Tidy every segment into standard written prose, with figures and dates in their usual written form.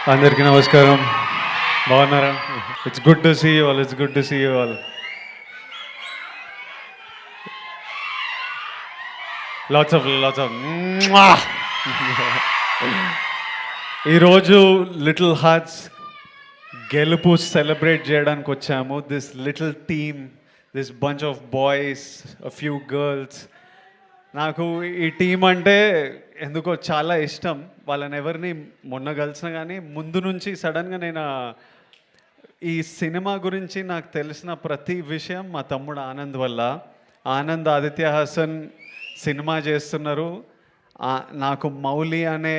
అందరికీ నమస్కారం. బాగున్నారా? It's good to see you all. It's good to see you all. Lots of ఈరోజు little hearts గెలుపు celebrate చేయడానికి వచ్చాము. This little team, this bunch of boys, a few girls. నాకు ఈ టీం అంటే ఎందుకో చాలా ఇష్టం. వాళ్ళని ఎవరిని మొన్న కలిసిన కానీ ముందు నుంచి సడన్గా నేను ఈ సినిమా గురించి నాకు తెలిసిన ప్రతి విషయం మా తమ్ముడు ఆనంద్ వల్ల. ఆనంద్ ఆదిత్య హాసన్ సినిమా చేస్తున్నారు. నాకు మౌలి అనే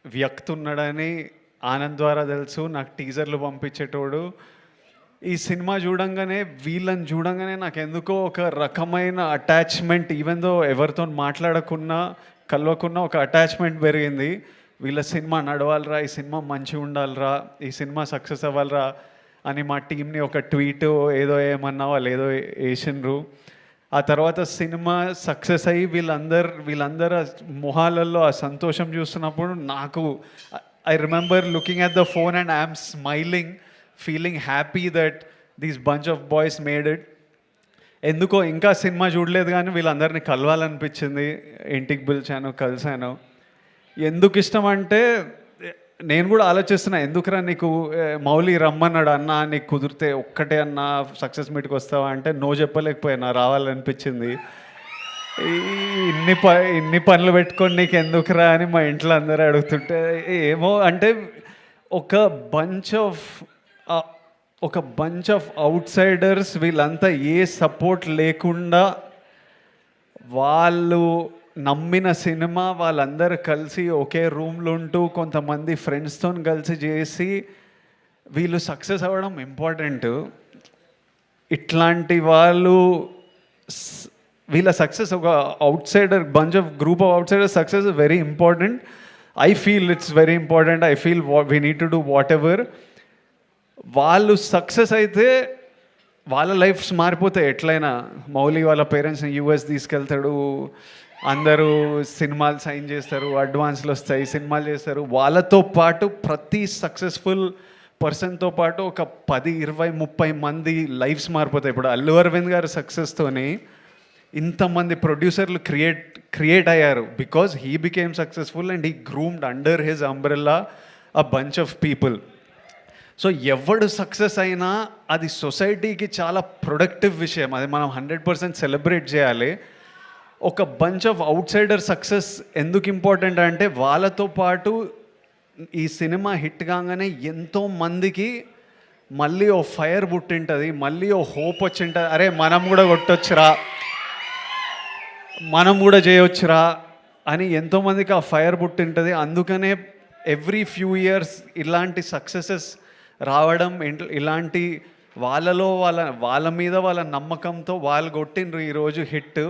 వ్యక్తి ఉన్నాడని ఆనంద్ ద్వారా తెలుసు. నాకు టీజర్లు పంపించేటోడు. ఈ సినిమా వీళ్ళని చూడంగానే నాకు ఎందుకో ఒక రకమైన అటాచ్మెంట్, ఈవెన్ దో ఎవరితో మాట్లాడకున్నా కలవకున్నా ఒక అటాచ్మెంట్ పెరిగింది. వీళ్ళ సినిమా నడవాలరా, ఈ సినిమా మంచిగా ఉండాలిరా, ఈ సినిమా సక్సెస్ అవ్వాలరా అని మా టీంని ఒక ట్వీట్ ఏదో ఏమన్నా వాళ్ళు ఏదో వేసిండ్రు. ఆ తర్వాత సినిమా సక్సెస్ అయ్యి వీళ్ళందరూ మొహాలలో ఆ సంతోషం చూస్తున్నప్పుడు నాకు I remember looking at the phone and I'm smiling, feeling happy that these bunch of boys made it. ఎందుకో ఇంకా సినిమా చూడలేదు కానీ వీళ్ళందరినీ కలవాలనిపించింది. ఇంటికి పిలిచాను, కలిశాను. ఎందుకు ఇష్టం అంటే నేను కూడా ఆలోచిస్తున్నా, ఎందుకురా నీకు మౌలి రమ్మన్నాడు అన్న, నీకు కుదిరితే ఒక్కటే అన్న సక్సెస్ మీట్కి వస్తావా అంటే నో చెప్పలేకపోయినా, రావాలనిపించింది. ఇన్ని పనులు పెట్టుకొని నీకు ఎందుకురా అని మా ఇంట్లో అందరూ అడుగుతుంటే ఏమో అంటే ఒక బంచ్ ఆఫ్ అవుట్ సైడర్స్, వీళ్ళంతా ఏ సపోర్ట్ లేకుండా వాళ్ళు నమ్మిన సినిమా వాళ్ళందరూ కలిసి ఒకే రూమ్లో ఉంటూ కొంతమంది ఫ్రెండ్స్తో కలిసి చేసి వీళ్ళు సక్సెస్ అవ్వడం ఇంపార్టెంట్. ఇట్లాంటి వీళ్ళ సక్సెస్ ఒక out cider bunch of group of out cider success is very important. I feel it's very important. I feel we need to do what ever. వాళ్ళు సక్సెస్ అయితే వాళ్ళ లైఫ్స్ మారిపోతాయి ఎట్లయినా. మౌలి వాళ్ళ పేరెంట్స్ని యూఎస్ తీసుకెళ్తాడు, అందరూ సినిమాలు సైన్ చేస్తారు, అడ్వాన్స్లు వస్తాయి, సినిమాలు చేస్తారు. వాళ్ళతో పాటు ప్రతి సక్సెస్ఫుల్ పర్సన్తో పాటు ఒక 10, 20, 30 మంది లైఫ్స్ మారిపోతాయి. ఇప్పుడు అల్లు అరవింద్ గారి సక్సెస్తోని ఇంతమంది ప్రొడ్యూసర్లు క్రియేట్ అయ్యారు because he became successful and he groomed under his umbrella a bunch of people. So ఎవడు సక్సెస్ అయినా అది సొసైటీకి చాలా ప్రొడక్టివ్ విషయం. అది మనం 100% సెలబ్రేట్ చేయాలి. ఒక bunch of out cider success ఎందుకు ఇంపార్టెంట్ అంటే వాళ్ళతో పాటు ఈ సినిమా హిట్ కాగానే ఎంతోమందికి మళ్ళీ ఓ ఫైర్ పుట్టింటుంది, మళ్ళీ ఓ హోప్ వచ్చింటుంది. అరే మనం కూడా కొట్టొచ్చురా, మనం కూడా చేయొచ్చురా అని ఎంతోమందికి ఆ ఫైర్ పుట్టింటుంది. అందుకనే ఎవ్రీ ఫ్యూ ఇయర్స్ ఇలాంటి సక్సెసెస్ రావడం, ఇలాంటి వాళ్ళ మీద వాళ్ళ నమ్మకంతో వాళ్ళు కొట్టిండ్రు ఈరోజు హిట్.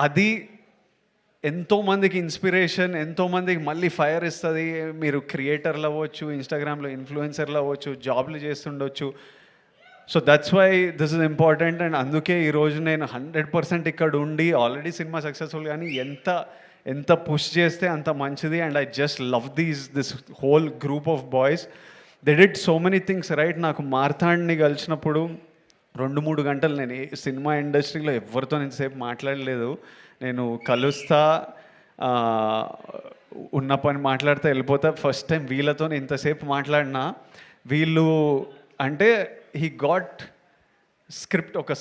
అది ఎంతోమందికి ఇన్స్పిరేషన్, ఎంతోమందికి మళ్ళీ ఫైర్ ఇస్తుంది. మీరు క్రియేటర్లు అవ్వచ్చు, ఇన్స్టాగ్రామ్లో ఇన్ఫ్లుయెన్సర్లు అవ్వచ్చు, జాబ్లు చేస్తుండొచ్చు. So that's why this is important. And అందుకే ఈరోజు నేను 100% ఇక్కడ ఉండి ఆల్రెడీ సినిమా సక్సెస్ఫుల్ కానీ ఎంత పుష్ చేస్తే అంత మంచిది. And I just love this whole group of boys. They did so many things right. నాకు మార్తాండ్ని కలిసినప్పుడు 2-3 గంటలు నేను సినిమా ఇండస్ట్రీలో ఎవరితో ఇంతసేపు మాట్లాడలేదు. నేను కలుస్తా, ఉన్న పని మాట్లాడితే వెళ్ళిపోతా. ఫస్ట్ టైం వీళ్ళతో ఇంతసేపు మాట్లాడినా. వీళ్ళు అంటే హీ గాట్ స్క్రిప్ట్, ఒక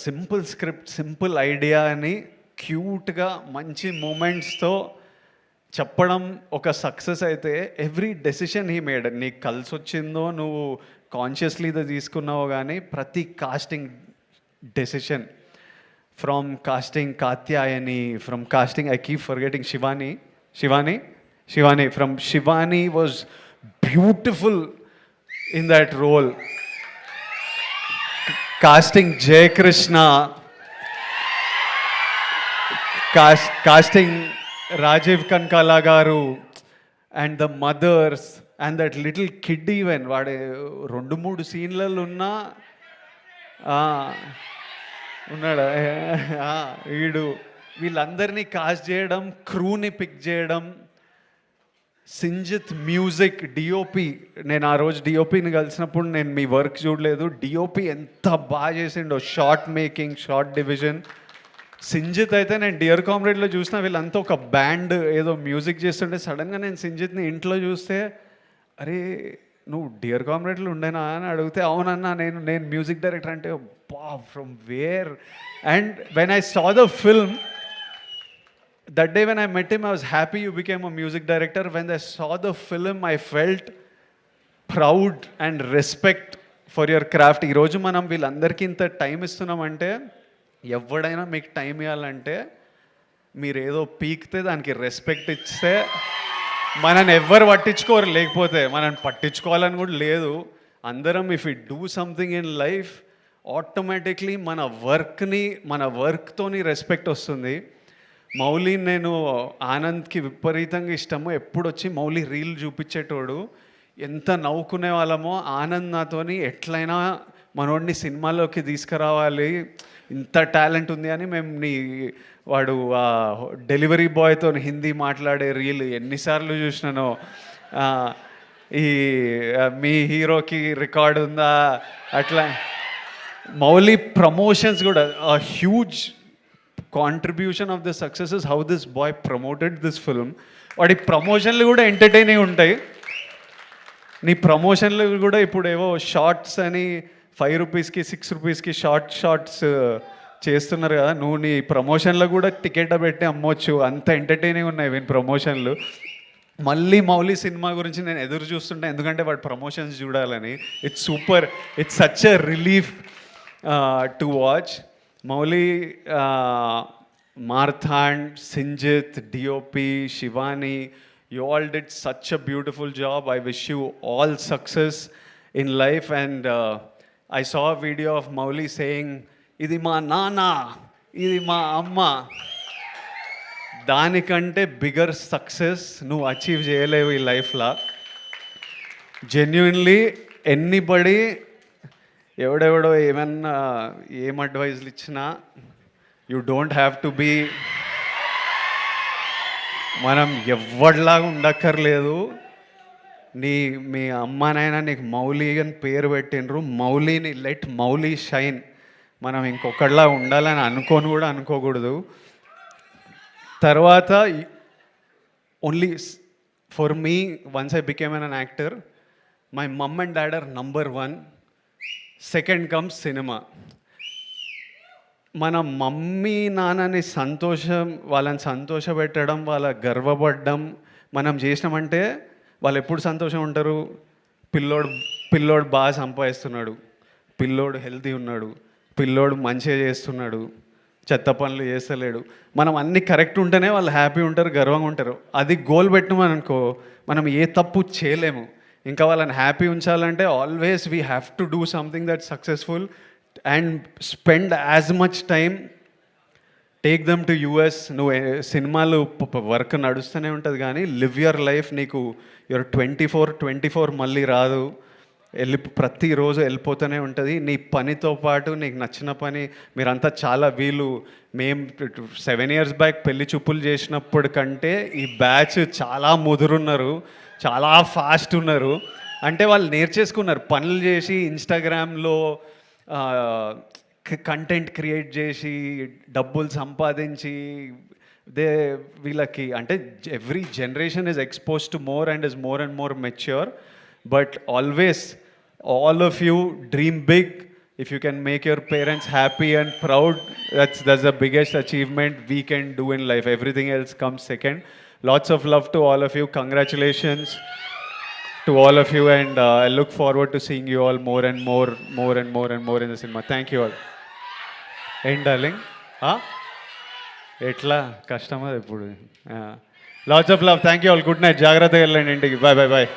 సింపుల్ ఐడియా అని క్యూట్గా మంచి మూమెంట్స్తో చెప్పడం ఒక సక్సెస్ అయితే ఎవ్రీ డెసిషన్ హీ మేడ్. నీకు కలిసి వచ్చిందో నువ్వు కాన్షియస్లీ ఇది తీసుకున్నావో కానీ ప్రతి casting decision, from casting Katyayani, from casting I keep forgetting Shivani from Shivani was beautiful in that role. Casting Jayakrishna, casting Rajeev Kanakala garu and the mothers and that little kid, even వాడు 2-3 సీన్లలో ఉన్నాడా వీళ్ళందరినీ కాస్ట్ చేయడం, క్రూని పిక్ చేయడం, సింజిత్ మ్యూజిక్ డిఓపి, నేను ఆ రోజు డిఓపిని కలిసినప్పుడు నేను మీ వర్క్ చూడలేదు. డిఓపి ఎంత బాగా చేసిండో, short making, short division. Sinjith అయితే నేను డియర్ కామ్రేడ్లో చూసిన వీళ్ళంతా ఒక బ్యాండ్ ఏదో మ్యూజిక్ చేస్తుంటే సడన్గా నేను సింజిత్ని ఇంట్లో చూస్తే, అరే నువ్వు డియర్ కామ్రేడ్లో ఉండేనా అని అడిగితే, అవునన్నా నేను మ్యూజిక్ డైరెక్టర్ అంటే, బా from where. And when I saw the film, that day when I met him, I was happy you became a music director. When I saw the film, I felt proud and respect for your craft. ఈ రోజు మనం వీళ్ళందరికీ ఇంత time ఇస్తున్నామంటే, ఎవడైనా మీకు time ఇవ్వాలంటే మీరు ఏదో పీక్తే దానికి రెస్పెక్ట్ ఇస్తే మనని ఎవ్వరు పట్టించుకోరు, లేకపోతే మనని పట్టించుకోవాలని కూడా లేదు. అందరం if you do something in life, automatically మన వర్క్తోని రెస్పెక్ట్ వస్తుంది. మౌలి, నేను ఆనంద్కి విపరీతంగా ఇష్టము. ఎప్పుడు వచ్చి మౌలి రీల్ చూపించేటోడు, ఎంత నవ్వుకునే వాళ్ళమో. ఆనంద్ నాతోని ఎట్లయినా మనోడిని సినిమాలోకి తీసుకురావాలి, ఇంత టాలెంట్ ఉంది అని మేము వాడు డెలివరీ బాయ్తో హిందీ మాట్లాడే రీల్ ఎన్నిసార్లు చూసినానో. ఈ మీ హీరోకి రికార్డు ఉందా అట్లా. మౌలి ప్రమోషన్స్ కూడా huge contribution of the success is how this boy promoted this film. వాడి ప్రమోషన్లు కూడా ఎంటర్టైనింగ్ ఉంటాయి. నీ ప్రమోషన్లు కూడా ఇప్పుడు ఏవో షార్ట్స్ అని 5 రూపీస్కి 6 రూపీస్కి షార్ట్స్ చేస్తున్నారు కదా, నువ్వు నీ ప్రమోషన్లో కూడా టికెట్ పెట్టి అమ్మొచ్చు, అంత ఎంటర్టైనింగ్ ఉన్నాయి వీని ప్రమోషన్లు. మళ్ళీ మౌలి సినిమా గురించి నేను ఎదురు చూస్తుంటా, ఎందుకంటే వాడు ప్రమోషన్స్ చూడాలని. It's super, it's such a relief to watch. Mouli, Marthand, Sinjit, DOP, Shivani, you all did such a beautiful job. I wish you all success in life. And I saw a video of Mauli saying, "Idi ma nana, idi ma amma." దానికంటే bigger success నువ్వు achieve చేయలేవు ఈ లైఫ్లో. Genuinely anybody ఎవడెవడో ఏమన్నా ఏం అడ్వైజ్లు ఇచ్చినా, you don't have to be, మనం ఎవరిలాగా ఉండక్కర్లేదు. మీ అమ్మానైనా నీకు మౌలి అని పేరు పెట్టినరు, మౌలిని లెట్ మౌలి షైన్. మనం ఇంకొకళ్ళలా ఉండాలని అనుకోకూడదు. తర్వాత only for me, once I became an actor, my mom and dad are number 1. Second comes cinema. మన మమ్మీ నాన్నని వాళ్ళని సంతోషపెట్టడం, వాళ్ళ గర్వపడడం మనం చేసినామంటే వాళ్ళు ఎప్పుడు సంతోషం ఉంటారు? పిల్లోడు బాగా సంపాదిస్తున్నాడు, పిల్లోడు హెల్తీ ఉన్నాడు, పిల్లోడు మంచిగా చేస్తున్నాడు, చెత్త పనులు చేస్తలేడు, మనం అన్నీ కరెక్ట్ ఉంటేనే వాళ్ళు హ్యాపీ ఉంటారు, గర్వంగా ఉంటారు. అది గోల్ పెట్టినామని అనుకో, మనం ఏ తప్పు చేయలేము. ఇంకా వాళ్ళని హ్యాపీ ఉంచాలంటే always we have to do something that successful and spend as much time. Take them to US. నువ్వు సినిమాలు వర్క్ నడుస్తూనే ఉంటుంది, కానీ లివ్ యువర్ లైఫ్. నీకు యువర్ 24 మళ్ళీ రాదు, ప్రతిరోజు వెళ్ళిపోతూనే ఉంటుంది. నీ పనితో పాటు నీకు నచ్చిన పని. మీరంతా చాలా మేము 7 years బ్యాక్ పెళ్లి చూపులు చేసినప్పుడు కంటే ఈ బ్యాచ్ చాలా ముదురున్నారు, చాలా ఫాస్ట్ ఉన్నారు. అంటే వాళ్ళు నేర్చేసుకున్నారు, పనులు చేసి ఇన్స్టాగ్రామ్లో కంటెంట్ క్రియేట్ చేసి డబ్బులు సంపాదించి వీళ్ళకి అంటే every generation is expose to more and is more and more mature. But always all of you dream big. If you can make your parents happy and proud, that's the biggest achievement we can do in life. Everything else comes second. Lots of love to all of you. Congratulations to all of you, and I look forward to seeing you all more and more in the cinema. Thank you all. End darling. ఎట్లా కష్టమా ఇప్పుడు. Lots of love. Thank you all. Good night. జాగ్రత్తగా వెళ్ళండి ఇంటికి. Bye.